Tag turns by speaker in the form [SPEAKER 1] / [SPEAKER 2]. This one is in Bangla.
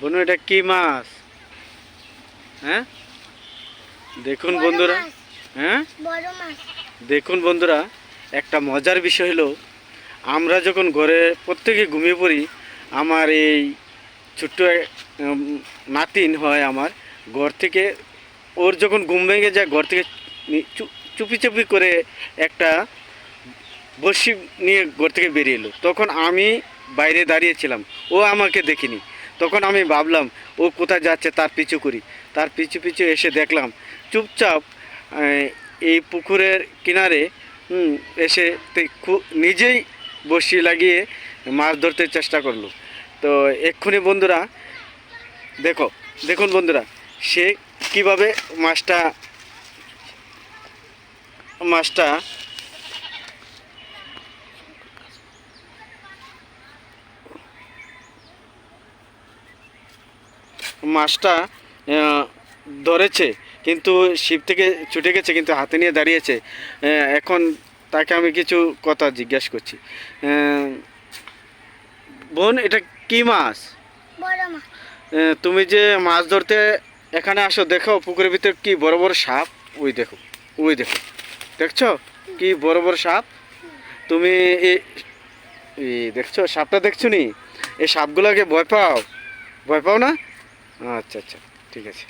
[SPEAKER 1] বনু এটা কি মাছ? হ্যাঁ দেখুন বন্ধুরা, হ্যাঁ দেখুন বন্ধুরা, একটা মজার বিষয় হলো আমরা যখন ঘরে প্রত্যেকে ঘুমিয়ে পড়ি, আমার এই ছোট্ট নাতিন হয় আমার, ঘর থেকে ওর যখন ঘুম ভেঙে যায় ঘর থেকে চুপি চুপি করে একটা বড়শি নিয়ে ঘর থেকে বেরিয়ে এলো। তখন আমি বাইরে দাঁড়িয়েছিলাম, ও আমাকে দেখিনি। তখন আমি ভাবলাম ও কোথায় যাচ্ছে, তার পিছু করি। তার পিছু পিছু এসে দেখলাম চুপচাপ এই পুকুরের কিনারে এসে নিজেই বড়শি লাগিয়ে মাছ ধরতে চেষ্টা করলো। তো এক্ষুনি বন্ধুরা দেখুন বন্ধুরা, সে কিভাবে মাছটা মাছটা মাছটা ধরেছে, কিন্তু ছিপ থেকে ছুটে গেছে, কিন্তু হাতে নিয়ে দাঁড়িয়েছে। এখন তাকে আমি কিছু কথা জিজ্ঞেস করছি। বোন, এটা কি মাছ? তুমি যে মাছ ধরতে এখানে আসো, দেখো পুকুরের ভিতরে কি বড় বড় সাপ। ওই দেখো, ওই দেখো, দেখছো কি বড় বড় সাপ? তুমি এই দেখছো সাপটা, দেখছো নি? এই সাপগুলোকে ভয় পাও? ভয় পাও না? আচ্ছা আচ্ছা, ঠিক আছে।